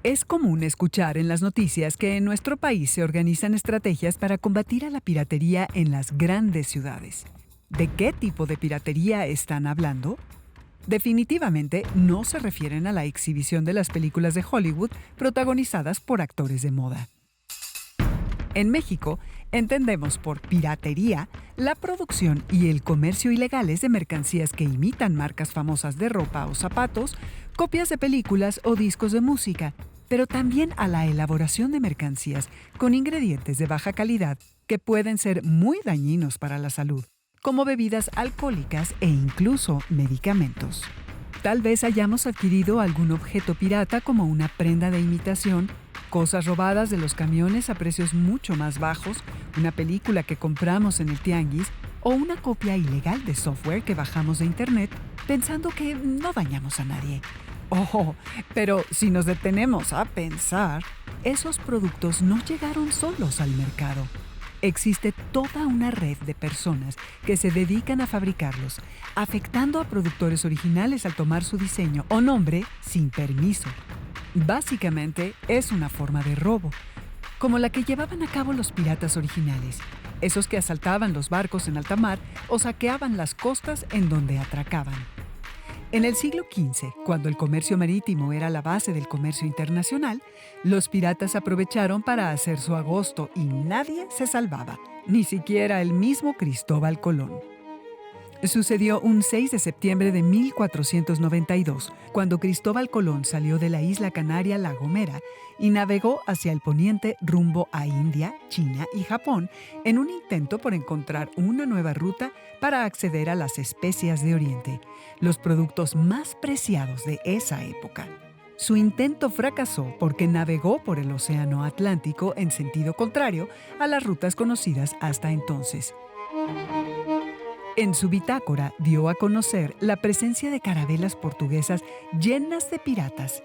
Es común escuchar en las noticias que en nuestro país se organizan estrategias para combatir a la piratería en las grandes ciudades. ¿De qué tipo de piratería están hablando? Definitivamente no se refieren a la exhibición de las películas de Hollywood protagonizadas por actores de moda. En México, entendemos por piratería la producción y el comercio ilegales de mercancías que imitan marcas famosas de ropa o zapatos, copias de películas o discos de música, pero también a la elaboración de mercancías con ingredientes de baja calidad que pueden ser muy dañinos para la salud, como bebidas alcohólicas e incluso medicamentos. Tal vez hayamos adquirido algún objeto pirata como una prenda de imitación, cosas robadas de los camiones a precios mucho más bajos, una película que compramos en el tianguis o una copia ilegal de software que bajamos de internet pensando que no dañamos a nadie. Oh, pero si nos detenemos a pensar, esos productos no llegaron solos al mercado. Existe toda una red de personas que se dedican a fabricarlos, afectando a productores originales al tomar su diseño o nombre sin permiso. Básicamente es una forma de robo, como la que llevaban a cabo los piratas originales, esos que asaltaban los barcos en alta mar o saqueaban las costas en donde atracaban. En el siglo XV, cuando el comercio marítimo era la base del comercio internacional, los piratas aprovecharon para hacer su agosto y nadie se salvaba, ni siquiera el mismo Cristóbal Colón. Sucedió un 6 de septiembre de 1492, cuando Cristóbal Colón salió de la isla canaria La Gomera y navegó hacia el poniente rumbo a India, China y Japón en un intento por encontrar una nueva ruta para acceder a las especias de Oriente, los productos más preciados de esa época. Su intento fracasó porque navegó por el Océano Atlántico en sentido contrario a las rutas conocidas hasta entonces. En su bitácora dio a conocer la presencia de carabelas portuguesas llenas de piratas.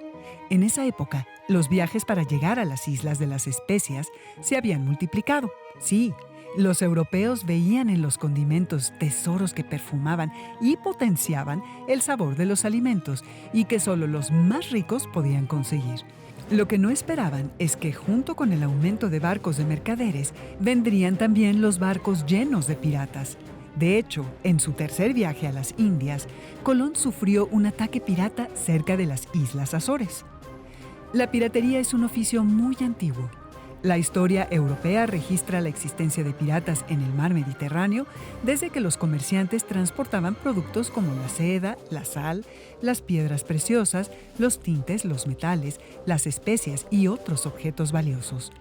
En esa época, los viajes para llegar a las Islas de las Especias se habían multiplicado. Sí, los europeos veían en los condimentos tesoros que perfumaban y potenciaban el sabor de los alimentos y que solo los más ricos podían conseguir. Lo que no esperaban es que junto con el aumento de barcos de mercaderes, vendrían también los barcos llenos de piratas. De hecho, en su tercer viaje a las Indias, Colón sufrió un ataque pirata cerca de las Islas Azores. La piratería es un oficio muy antiguo. La historia europea registra la existencia de piratas en el mar Mediterráneo desde que los comerciantes transportaban productos como la seda, la sal, las piedras preciosas, los tintes, los metales, las especias y otros objetos valiosos.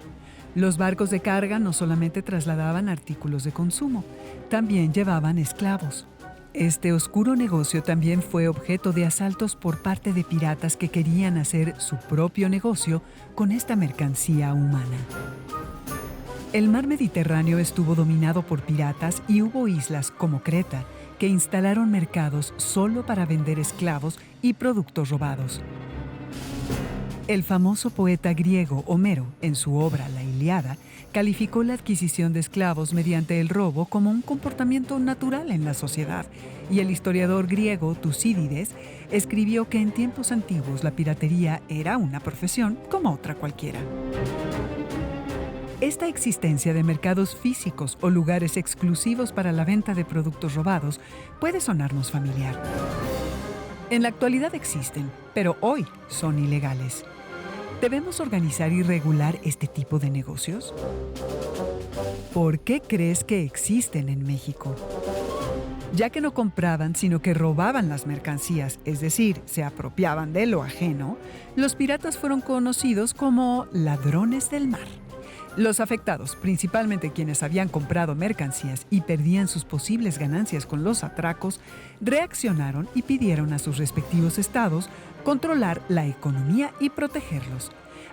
Los barcos de carga no solamente trasladaban artículos de consumo, también llevaban esclavos. Este oscuro negocio también fue objeto de asaltos por parte de piratas que querían hacer su propio negocio con esta mercancía humana. El mar Mediterráneo estuvo dominado por piratas y hubo islas como Creta que instalaron mercados solo para vender esclavos y productos robados. El famoso poeta griego Homero, en su obra La Ilíada, calificó la adquisición de esclavos mediante el robo como un comportamiento natural en la sociedad, y el historiador griego Tucídides escribió que en tiempos antiguos la piratería era una profesión como otra cualquiera. Esta existencia de mercados físicos o lugares exclusivos para la venta de productos robados puede sonarnos familiar. En la actualidad existen, pero hoy son ilegales. ¿Debemos organizar y regular este tipo de negocios? ¿Por qué crees que existen en México? Ya que no compraban, sino que robaban las mercancías, es decir, se apropiaban de lo ajeno, los piratas fueron conocidos como ladrones del mar. Los afectados, principalmente quienes habían comprado mercancías y perdían sus posibles ganancias con los atracos, reaccionaron y pidieron a sus respectivos estados controlar la economía y protegerlos.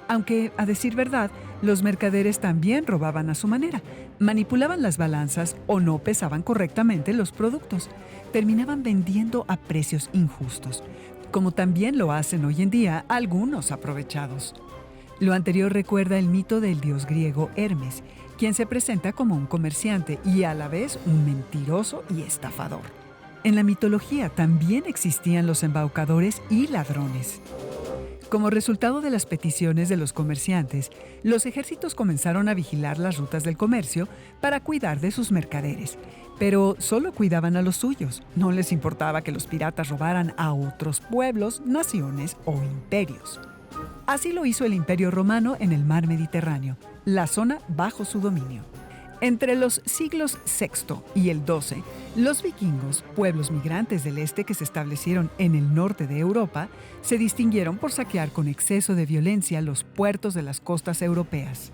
Aunque, a decir verdad, los mercaderes también robaban a su manera, manipulaban las balanzas o no pesaban correctamente los productos, terminaban vendiendo a precios injustos, como también lo hacen hoy en día algunos aprovechados. Lo anterior recuerda el mito del dios griego Hermes, quien se presenta como un comerciante y a la vez un mentiroso y estafador. En la mitología también existían los embaucadores y ladrones. Como resultado de las peticiones de los comerciantes, los ejércitos comenzaron a vigilar las rutas del comercio para cuidar de sus mercaderes, pero solo cuidaban a los suyos. No les importaba que los piratas robaran a otros pueblos, naciones o imperios. Así lo hizo el Imperio Romano en el mar Mediterráneo, la zona bajo su dominio. Entre los siglos VI y el XII, los vikingos, pueblos migrantes del este que se establecieron en el norte de Europa, se distinguieron por saquear con exceso de violencia los puertos de las costas europeas.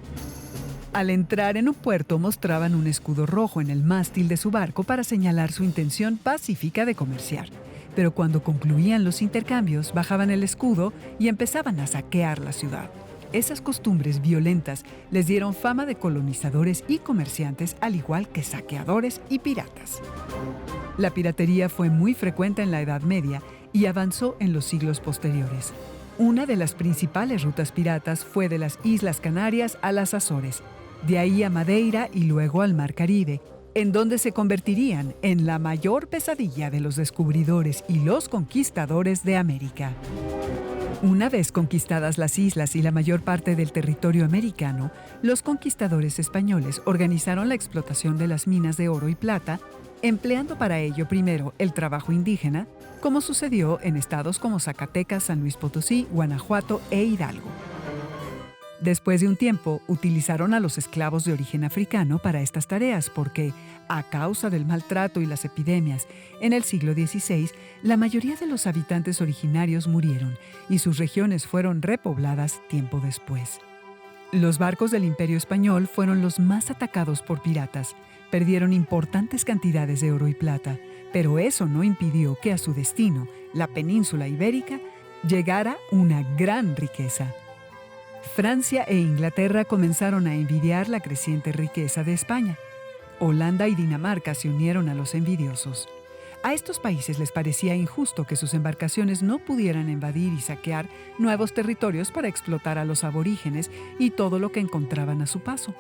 Al entrar en un puerto mostraban un escudo rojo en el mástil de su barco para señalar su intención pacífica de comerciar. Pero cuando concluían los intercambios, bajaban el escudo y empezaban a saquear la ciudad. Esas costumbres violentas les dieron fama de colonizadores y comerciantes, al igual que saqueadores y piratas. La piratería fue muy frecuente en la Edad Media y avanzó en los siglos posteriores. Una de las principales rutas piratas fue de las Islas Canarias a las Azores, de ahí a Madeira y luego al Mar Caribe, en donde se convertirían en la mayor pesadilla de los descubridores y los conquistadores de América. Una vez conquistadas las islas y la mayor parte del territorio americano, los conquistadores españoles organizaron la explotación de las minas de oro y plata, empleando para ello primero el trabajo indígena, como sucedió en estados como Zacatecas, San Luis Potosí, Guanajuato e Hidalgo. Después de un tiempo, utilizaron a los esclavos de origen africano para estas tareas porque, a causa del maltrato y las epidemias, en el siglo XVI, la mayoría de los habitantes originarios murieron y sus regiones fueron repobladas tiempo después. Los barcos del Imperio Español fueron los más atacados por piratas. Perdieron importantes cantidades de oro y plata, pero eso no impidió que a su destino, la península ibérica, llegara una gran riqueza. Francia e Inglaterra comenzaron a envidiar la creciente riqueza de España. Holanda y Dinamarca se unieron a los envidiosos. A estos países les parecía injusto que sus embarcaciones no pudieran invadir y saquear nuevos territorios para explotar a los aborígenes y todo lo que encontraban a su paso.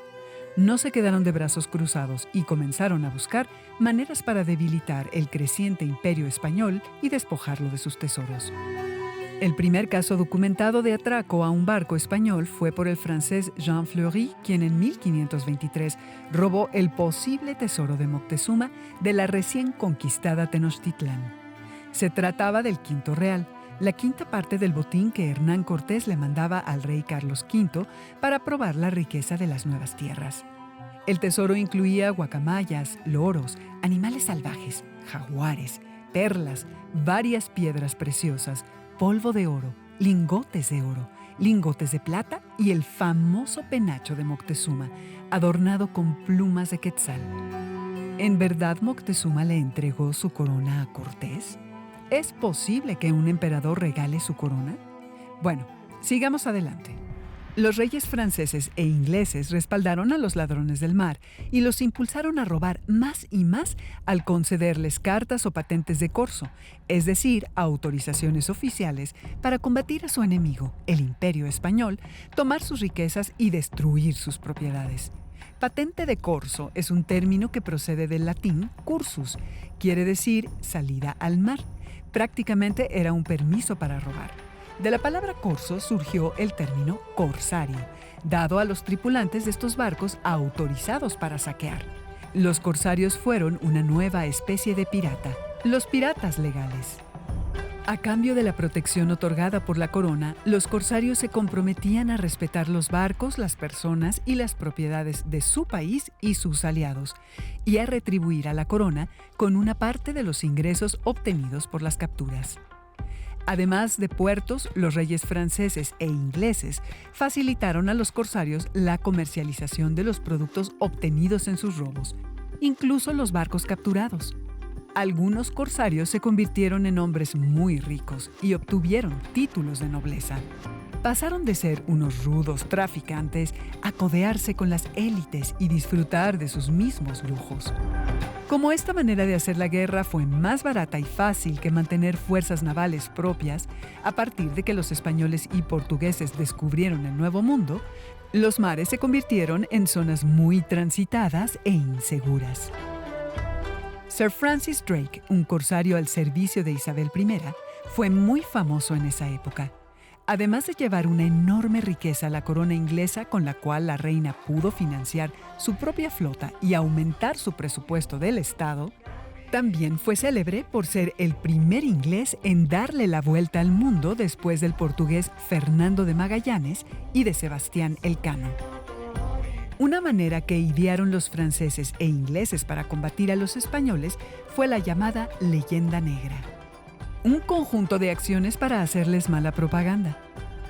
No se quedaron de brazos cruzados y comenzaron a buscar maneras para debilitar el creciente imperio español y despojarlo de sus tesoros. El primer caso documentado de atraco a un barco español fue por el francés Jean Fleury, quien en 1523 robó el posible tesoro de Moctezuma de la recién conquistada Tenochtitlán. Se trataba del quinto real, la quinta parte del botín que Hernán Cortés le mandaba al rey Carlos V para probar la riqueza de las nuevas tierras. El tesoro incluía guacamayas, loros, animales salvajes, jaguares, perlas, varias piedras preciosas, polvo de oro, lingotes de plata y el famoso penacho de Moctezuma, adornado con plumas de quetzal. ¿En verdad Moctezuma le entregó su corona a Cortés? ¿Es posible que un emperador regale su corona? Bueno, sigamos adelante. Los reyes franceses e ingleses respaldaron a los ladrones del mar y los impulsaron a robar más y más al concederles cartas o patentes de corso, es decir, autorizaciones oficiales para combatir a su enemigo, el Imperio Español, tomar sus riquezas y destruir sus propiedades. Patente de corso es un término que procede del latín cursus, quiere decir salida al mar. Prácticamente era un permiso para robar. De la palabra corso surgió el término corsario, dado a los tripulantes de estos barcos autorizados para saquear. Los corsarios fueron una nueva especie de pirata, los piratas legales. A cambio de la protección otorgada por la corona, los corsarios se comprometían a respetar los barcos, las personas y las propiedades de su país y sus aliados, y a retribuir a la corona con una parte de los ingresos obtenidos por las capturas. Además de puertos, los reyes franceses e ingleses facilitaron a los corsarios la comercialización de los productos obtenidos en sus robos, incluso los barcos capturados. Algunos corsarios se convirtieron en hombres muy ricos y obtuvieron títulos de nobleza. Pasaron de ser unos rudos traficantes a codearse con las élites y disfrutar de sus mismos lujos. Como esta manera de hacer la guerra fue más barata y fácil que mantener fuerzas navales propias, a partir de que los españoles y portugueses descubrieron el Nuevo Mundo, los mares se convirtieron en zonas muy transitadas e inseguras. Sir Francis Drake, un corsario al servicio de Isabel I, fue muy famoso en esa época. Además de llevar una enorme riqueza a la corona inglesa con la cual la reina pudo financiar su propia flota y aumentar su presupuesto del Estado, también fue célebre por ser el primer inglés en darle la vuelta al mundo después del portugués Fernando de Magallanes y de Sebastián Elcano. Una manera que idearon los franceses e ingleses para combatir a los españoles fue la llamada Leyenda Negra. Un conjunto de acciones para hacerles mala propaganda.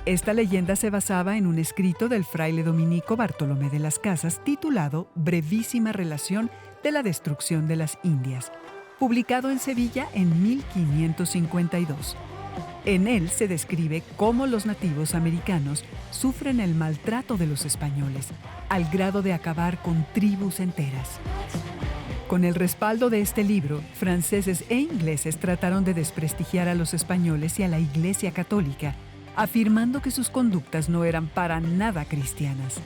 Esta leyenda se basaba en un escrito del fraile dominico Bartolomé de las Casas titulado Brevísima relación de la destrucción de las Indias, publicado en Sevilla en 1552. En él se describe cómo los nativos americanos sufren el maltrato de los españoles, al grado de acabar con tribus enteras. Con el respaldo de este libro, franceses e ingleses trataron de desprestigiar a los españoles y a la Iglesia Católica, afirmando que sus conductas no eran para nada cristianas.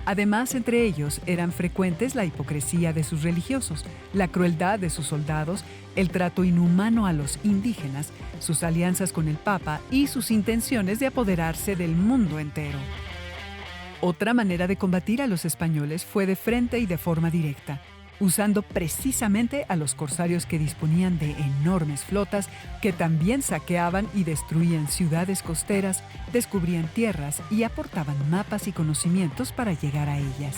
Además, entre ellos eran frecuentes la hipocresía de sus religiosos, la crueldad de sus soldados, el trato inhumano a los indígenas, sus alianzas con el Papa y sus intenciones de apoderarse del mundo entero. Otra manera de combatir a los españoles fue de frente y de forma directa, usando precisamente a los corsarios que disponían de enormes flotas que también saqueaban y destruían ciudades costeras, descubrían tierras y aportaban mapas y conocimientos para llegar a ellas.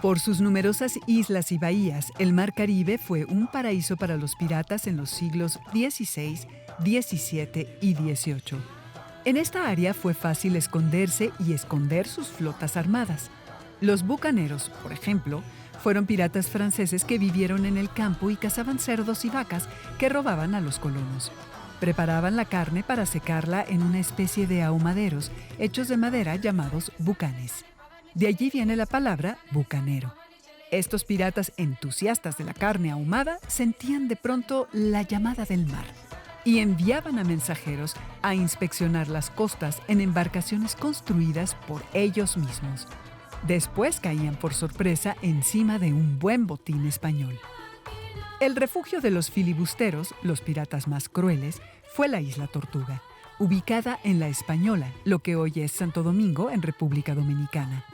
Por sus numerosas islas y bahías, el Mar Caribe fue un paraíso para los piratas en los siglos XVI, XVII y XVIII. En esta área fue fácil esconderse y esconder sus flotas armadas. Los bucaneros, por ejemplo, fueron piratas franceses que vivieron en el campo y cazaban cerdos y vacas que robaban a los colonos. Preparaban la carne para secarla en una especie de ahumaderos hechos de madera llamados bucanes. De allí viene la palabra bucanero. Estos piratas entusiastas de la carne ahumada sentían de pronto la llamada del mar y enviaban a mensajeros a inspeccionar las costas en embarcaciones construidas por ellos mismos. Después caían por sorpresa encima de un buen botín español. El refugio de los filibusteros, los piratas más crueles, fue la isla Tortuga, ubicada en La Española, lo que hoy es Santo Domingo, en República Dominicana.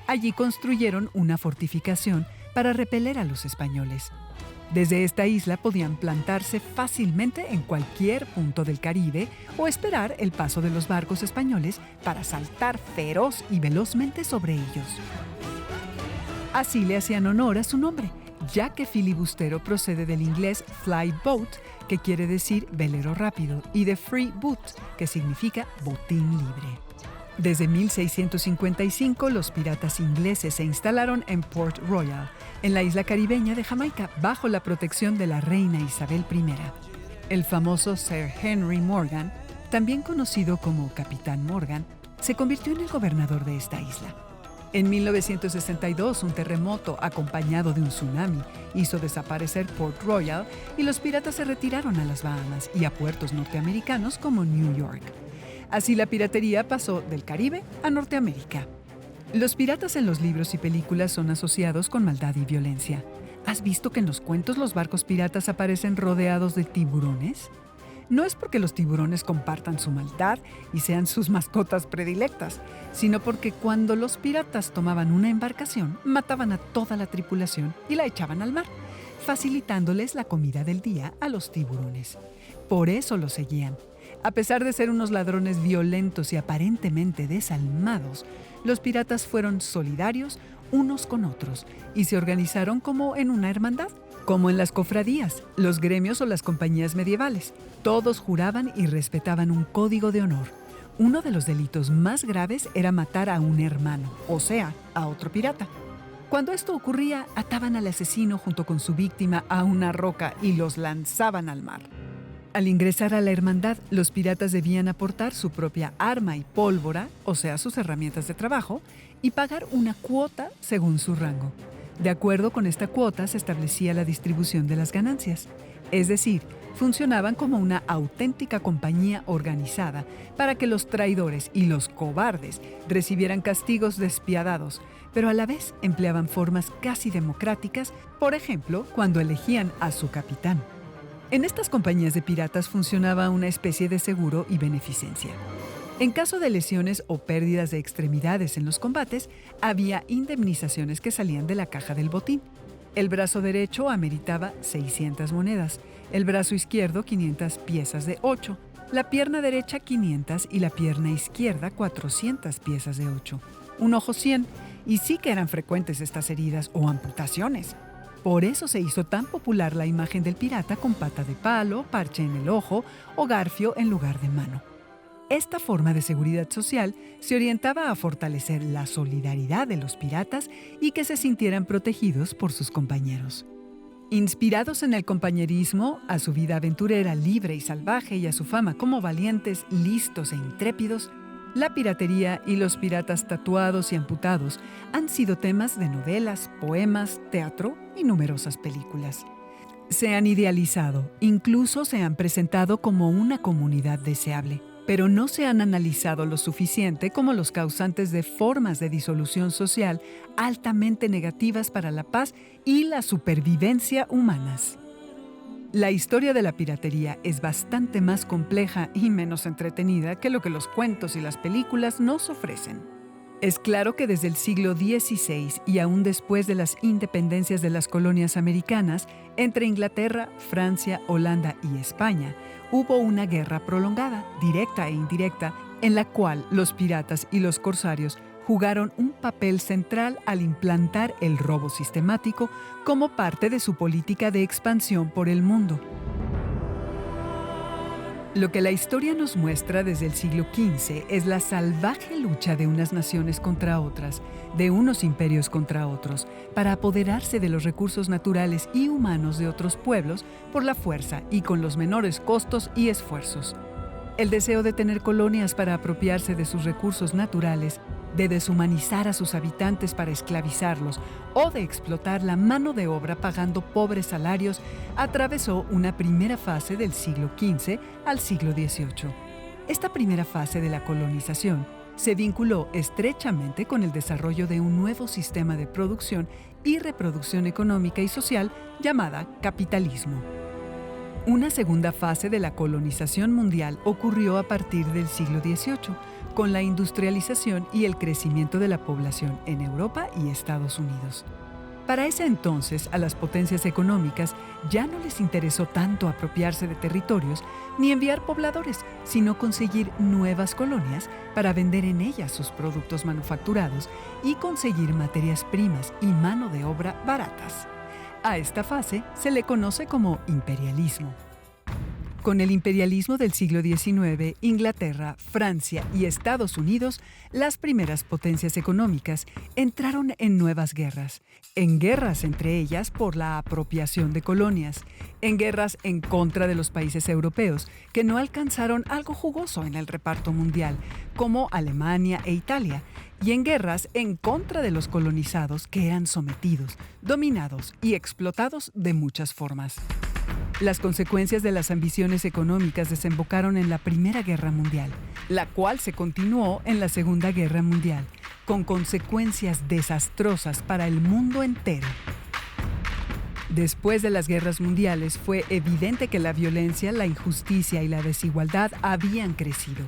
Allí construyeron una fortificación para repeler a los españoles. Desde esta isla podían plantarse fácilmente en cualquier punto del Caribe o esperar el paso de los barcos españoles para saltar feroz y velozmente sobre ellos. Así le hacían honor a su nombre, ya que filibustero procede del inglés fly boat, que quiere decir velero rápido, y de free boot, que significa botín libre. Desde 1655, los piratas ingleses se instalaron en Port Royal, en la isla caribeña de Jamaica, bajo la protección de la reina Isabel I. El famoso Sir Henry Morgan, también conocido como Capitán Morgan, se convirtió en el gobernador de esta isla. En 1962, un terremoto acompañado de un tsunami hizo desaparecer Port Royal y los piratas se retiraron a las Bahamas y a puertos norteamericanos como New York. Así la piratería pasó del Caribe a Norteamérica. Los piratas en los libros y películas son asociados con maldad y violencia. ¿Has visto que en los cuentos los barcos piratas aparecen rodeados de tiburones? No es porque los tiburones compartan su maldad y sean sus mascotas predilectas, sino porque cuando los piratas tomaban una embarcación, mataban a toda la tripulación y la echaban al mar, facilitándoles la comida del día a los tiburones. Por eso los seguían. A pesar de ser unos ladrones violentos y aparentemente desalmados, los piratas fueron solidarios unos con otros y se organizaron como en una hermandad, como en las cofradías, los gremios o las compañías medievales. Todos juraban y respetaban un código de honor. Uno de los delitos más graves era matar a un hermano, o sea, a otro pirata. Cuando esto ocurría, ataban al asesino junto con su víctima a una roca y los lanzaban al mar. Al ingresar a la hermandad, los piratas debían aportar su propia arma y pólvora, o sea, sus herramientas de trabajo, y pagar una cuota según su rango. De acuerdo con esta cuota se establecía la distribución de las ganancias. Es decir, funcionaban como una auténtica compañía organizada para que los traidores y los cobardes recibieran castigos despiadados, pero a la vez empleaban formas casi democráticas, por ejemplo, cuando elegían a su capitán. En estas compañías de piratas funcionaba una especie de seguro y beneficencia. En caso de lesiones o pérdidas de extremidades en los combates, había indemnizaciones que salían de la caja del botín. El brazo derecho ameritaba 600 monedas, el brazo izquierdo 500 piezas de 8, la pierna derecha 500 y la pierna izquierda 400 piezas de 8, un ojo 100, y sí que eran frecuentes estas heridas o amputaciones. Por eso se hizo tan popular la imagen del pirata con pata de palo, parche en el ojo o garfio en lugar de mano. Esta forma de seguridad social se orientaba a fortalecer la solidaridad de los piratas y que se sintieran protegidos por sus compañeros. Inspirados en el compañerismo, a su vida aventurera libre y salvaje y a su fama como valientes, listos e intrépidos, la piratería y los piratas tatuados y amputados han sido temas de novelas, poemas, teatro y numerosas películas. Se han idealizado, incluso se han presentado como una comunidad deseable, pero no se han analizado lo suficiente como los causantes de formas de disolución social altamente negativas para la paz y la supervivencia humanas. La historia de la piratería es bastante más compleja y menos entretenida que lo que los cuentos y las películas nos ofrecen. Es claro que desde el siglo XVI y aún después de las independencias de las colonias americanas, entre Inglaterra, Francia, Holanda y España, hubo una guerra prolongada, directa e indirecta, en la cual los piratas y los corsarios jugaron un papel central al implantar el robo sistemático como parte de su política de expansión por el mundo. Lo que la historia nos muestra desde el siglo XV es la salvaje lucha de unas naciones contra otras, de unos imperios contra otros, para apoderarse de los recursos naturales y humanos de otros pueblos por la fuerza y con los menores costos y esfuerzos. El deseo de tener colonias para apropiarse de sus recursos naturales, de deshumanizar a sus habitantes para esclavizarlos o de explotar la mano de obra pagando pobres salarios, atravesó una primera fase del siglo XV al siglo XVIII. Esta primera fase de la colonización se vinculó estrechamente con el desarrollo de un nuevo sistema de producción y reproducción económica y social llamada capitalismo. Una segunda fase de la colonización mundial ocurrió a partir del siglo XVIII, con la industrialización y el crecimiento de la población en Europa y Estados Unidos. Para ese entonces, a las potencias económicas ya no les interesó tanto apropiarse de territorios ni enviar pobladores, sino conseguir nuevas colonias para vender en ellas sus productos manufacturados y conseguir materias primas y mano de obra baratas. A esta fase se le conoce como imperialismo. Con el imperialismo del siglo XIX, Inglaterra, Francia y Estados Unidos, las primeras potencias económicas, entraron en nuevas guerras. En guerras entre ellas por la apropiación de colonias, en guerras en contra de los países europeos, que no alcanzaron algo jugoso en el reparto mundial, como Alemania e Italia, y en guerras en contra de los colonizados que eran sometidos, dominados y explotados de muchas formas. Las consecuencias de las ambiciones económicas desembocaron en la Primera Guerra Mundial, la cual se continuó en la Segunda Guerra Mundial, con consecuencias desastrosas para el mundo entero. Después de las guerras mundiales, fue evidente que la violencia, la injusticia y la desigualdad habían crecido.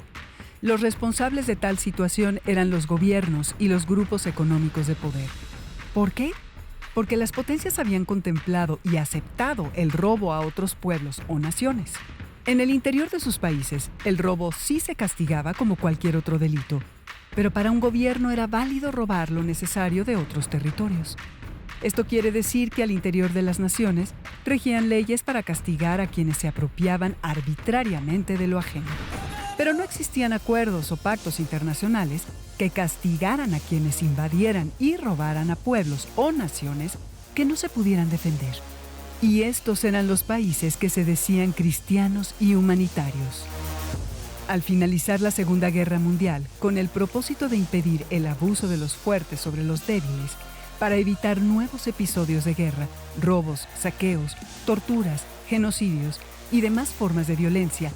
Los responsables de tal situación eran los gobiernos y los grupos económicos de poder. ¿Por qué? Porque las potencias habían contemplado y aceptado el robo a otros pueblos o naciones. En el interior de sus países, el robo sí se castigaba como cualquier otro delito, pero para un gobierno era válido robar lo necesario de otros territorios. Esto quiere decir que al interior de las naciones regían leyes para castigar a quienes se apropiaban arbitrariamente de lo ajeno. Pero no existían acuerdos o pactos internacionales que castigaran a quienes invadieran y robaran a pueblos o naciones que no se pudieran defender. Y estos eran los países que se decían cristianos y humanitarios. Al finalizar la Segunda Guerra Mundial, con el propósito de impedir el abuso de los fuertes sobre los débiles, para evitar nuevos episodios de guerra, robos, saqueos, torturas, genocidios y demás formas de violencia,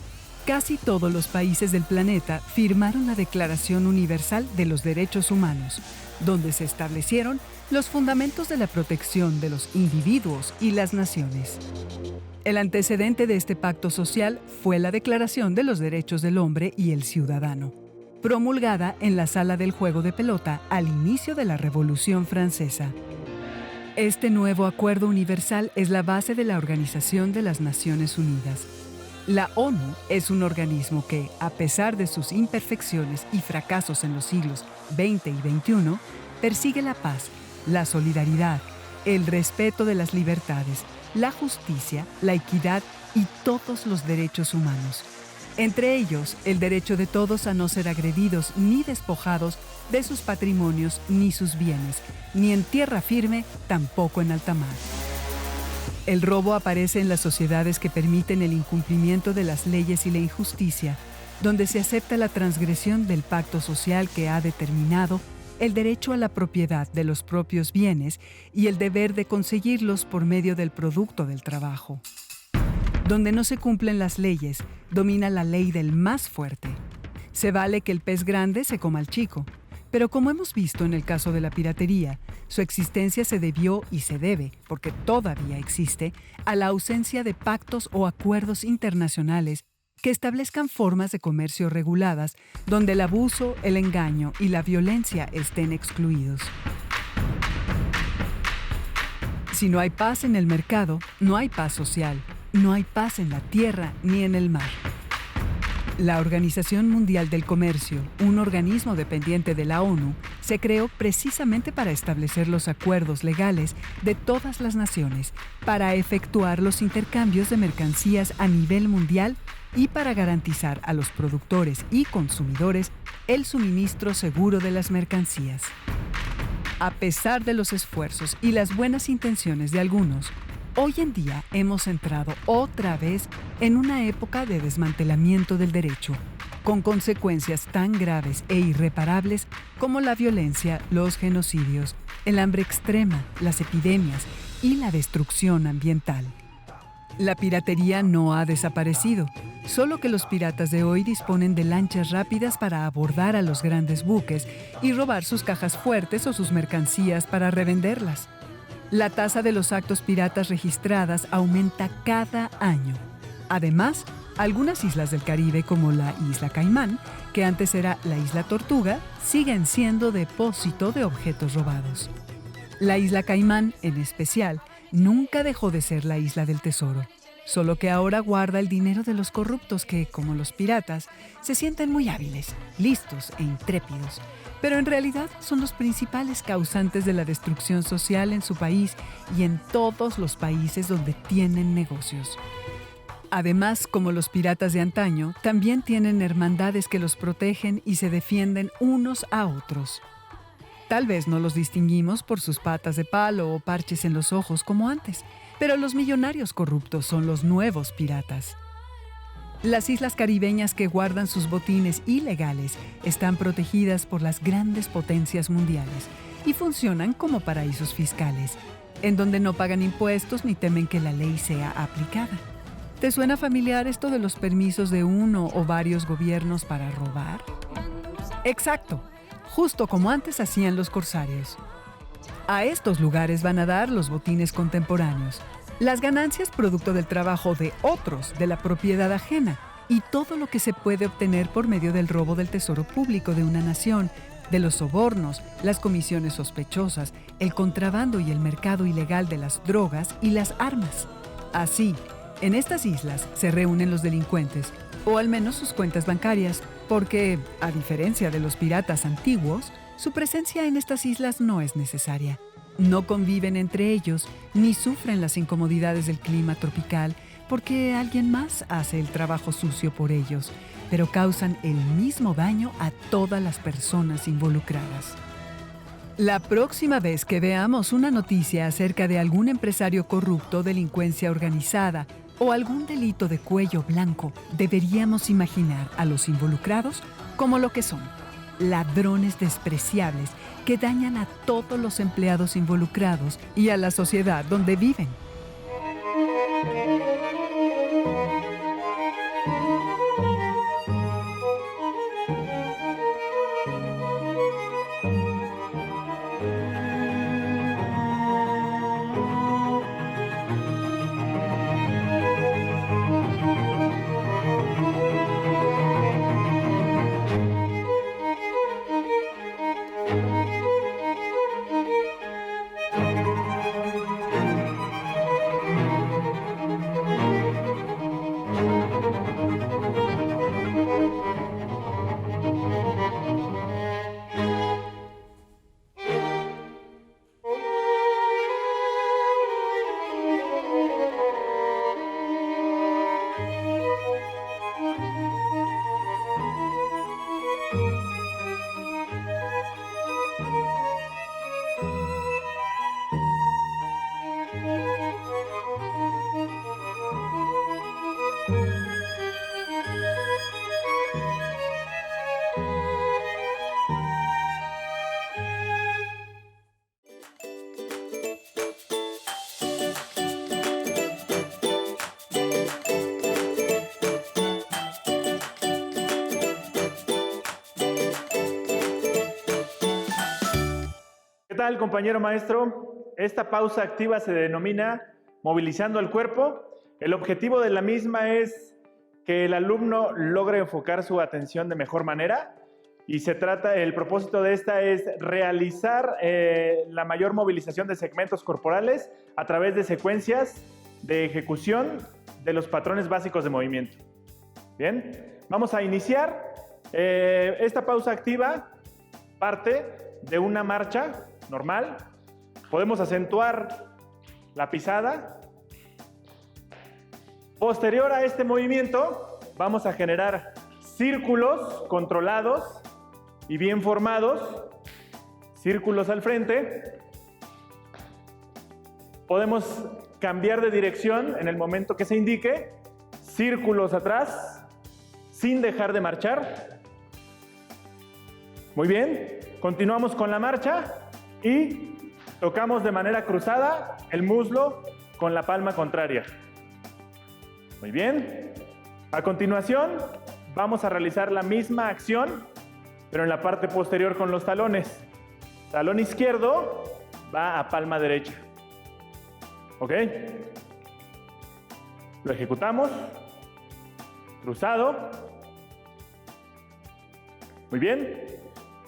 casi todos los países del planeta firmaron la Declaración Universal de los Derechos Humanos, donde se establecieron los fundamentos de la protección de los individuos y las naciones. El antecedente de este pacto social fue la Declaración de los Derechos del Hombre y el Ciudadano. promulgada en la sala del juego de pelota al inicio de la Revolución Francesa. Este nuevo acuerdo universal es la base de la Organización de las Naciones Unidas. La ONU es un organismo que, a pesar de sus imperfecciones y fracasos en los siglos XX y XXI, persigue la paz, la solidaridad, el respeto de las libertades, la justicia, la equidad y todos los derechos humanos. Entre ellos, el derecho de todos a no ser agredidos ni despojados de sus patrimonios ni sus bienes, ni en tierra firme, tampoco en alta mar. El robo aparece en las sociedades que permiten el incumplimiento de las leyes y la injusticia, donde se acepta la transgresión del pacto social que ha determinado el derecho a la propiedad de los propios bienes y el deber de conseguirlos por medio del producto del trabajo. Donde no se cumplen las leyes, domina la ley del más fuerte. Se vale que el pez grande se coma al chico, pero como hemos visto en el caso de la piratería, su existencia se debió y se debe, porque todavía existe, a la ausencia de pactos o acuerdos internacionales que establezcan formas de comercio reguladas donde el abuso, el engaño y la violencia estén excluidos. Si no hay paz en el mercado, no hay paz social, no hay paz en la tierra ni en el mar. La Organización Mundial del Comercio, un organismo dependiente de la ONU, se creó precisamente para establecer los acuerdos legales de todas las naciones, para efectuar los intercambios de mercancías a nivel mundial y para garantizar a los productores y consumidores el suministro seguro de las mercancías. A pesar de los esfuerzos y las buenas intenciones de algunos, hoy en día hemos entrado otra vez en una época de desmantelamiento del derecho, con consecuencias tan graves e irreparables como la violencia, los genocidios, el hambre extrema, las epidemias y la destrucción ambiental. La piratería no ha desaparecido, solo que los piratas de hoy disponen de lanchas rápidas para abordar a los grandes buques y robar sus cajas fuertes o sus mercancías para revenderlas. La tasa de los actos piratas registradas aumenta cada año. Además, algunas islas del Caribe, como la Isla Caimán, que antes era la Isla Tortuga, siguen siendo depósito de objetos robados. La Isla Caimán, en especial, nunca dejó de ser la Isla del Tesoro, solo que ahora guarda el dinero de los corruptos que, como los piratas, se sienten muy hábiles, listos e intrépidos, pero en realidad son los principales causantes de la destrucción social en su país y en todos los países donde tienen negocios. Además, como los piratas de antaño, también tienen hermandades que los protegen y se defienden unos a otros. Tal vez no los distinguimos por sus patas de palo o parches en los ojos como antes, pero los millonarios corruptos son los nuevos piratas. Las islas caribeñas que guardan sus botines ilegales están protegidas por las grandes potencias mundiales y funcionan como paraísos fiscales, en donde no pagan impuestos ni temen que la ley sea aplicada. ¿Te suena familiar esto de los permisos de uno o varios gobiernos para robar? Exacto, justo como antes hacían los corsarios. A estos lugares van a dar los botines contemporáneos, las ganancias producto del trabajo de otros, de la propiedad ajena, y todo lo que se puede obtener por medio del robo del tesoro público de una nación, de los sobornos, las comisiones sospechosas, el contrabando y el mercado ilegal de las drogas y las armas. Así, en estas islas se reúnen los delincuentes, o al menos sus cuentas bancarias, porque, a diferencia de los piratas antiguos, su presencia en estas islas no es necesaria. No conviven entre ellos ni sufren las incomodidades del clima tropical porque alguien más hace el trabajo sucio por ellos, pero causan el mismo daño a todas las personas involucradas. La próxima vez que veamos una noticia acerca de algún empresario corrupto, delincuencia organizada o algún delito de cuello blanco, deberíamos imaginar a los involucrados como lo que son: ladrones despreciables que dañan a todos los empleados involucrados y a la sociedad donde viven. tal, compañero maestro? Esta pausa activa se denomina movilizando el cuerpo. El objetivo de la misma es que el alumno logre enfocar su atención de mejor manera y el propósito de esta es realizar la mayor movilización de segmentos corporales a través de secuencias de ejecución de los patrones básicos de movimiento. Bien, vamos a iniciar. Esta pausa activa parte de una marcha normal. Podemos acentuar la pisada. Posterior a este movimiento, vamos a generar círculos controlados y bien formados. Círculos al frente. Podemos cambiar de dirección en el momento que se indique. Círculos atrás, sin dejar de marchar. Muy bien, continuamos con la marcha y tocamos de manera cruzada el muslo con la palma contraria. Muy bien. A continuación, vamos a realizar la misma acción, pero en la parte posterior con los talones. Talón izquierdo va a palma derecha. ¿Ok? Lo ejecutamos. Cruzado. Muy bien.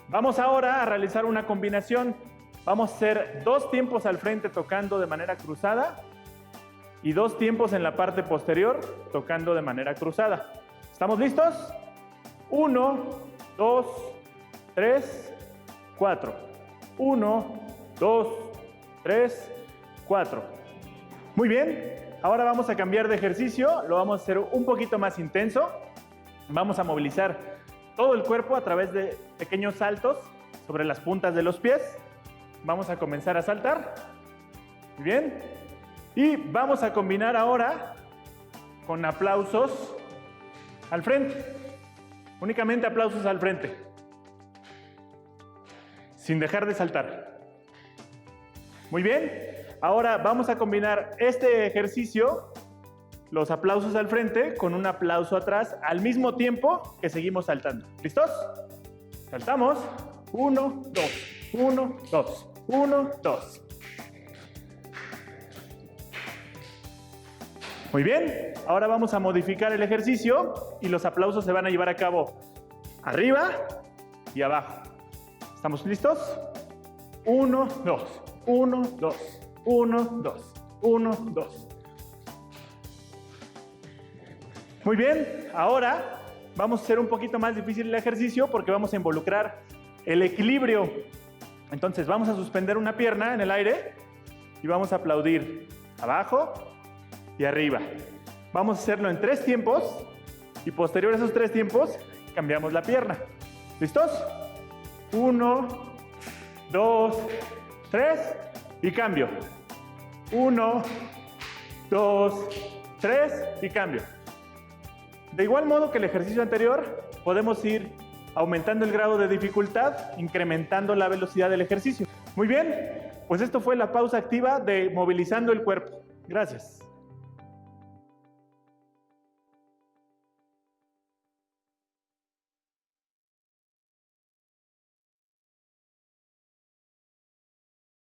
Vamos ahora a realizar una combinación. Vamos a hacer 2 tiempos al frente tocando de manera cruzada y 2 tiempos en la parte posterior tocando de manera cruzada. ¿Estamos listos? 1, 2, 3, 4. 1, 2, 3, 4. Muy bien. Ahora vamos a cambiar de ejercicio. Lo vamos a hacer un poquito más intenso. Vamos a movilizar todo el cuerpo a través de pequeños saltos sobre las puntas de los pies. Vamos a comenzar a saltar. Muy bien. Y vamos a combinar ahora con aplausos al frente. Únicamente aplausos al frente. Sin dejar de saltar. Muy bien. Ahora vamos a combinar este ejercicio, los aplausos al frente, con un aplauso atrás al mismo tiempo que seguimos saltando. ¿Listos? Saltamos. 1, 2, 1, 2, 1, 2. Muy bien, ahora vamos a modificar el ejercicio y los aplausos se van a llevar a cabo arriba y abajo. ¿Estamos listos? 1, 2, 1, 2, 1, 2, 1, 2. Muy bien, ahora vamos a hacer un poquito más difícil el ejercicio porque vamos a involucrar el equilibrio. Entonces vamos a suspender una pierna en el aire y vamos a aplaudir abajo y arriba. Vamos a hacerlo en 3 tiempos y posterior a esos 3 tiempos cambiamos la pierna. ¿Listos? 1, 2, 3 y cambio. 1, 2, 3 y cambio. De igual modo que el ejercicio anterior, podemos ir aumentando el grado de dificultad, incrementando la velocidad del ejercicio. Muy bien, pues esto fue la pausa activa de movilizando el cuerpo. Gracias.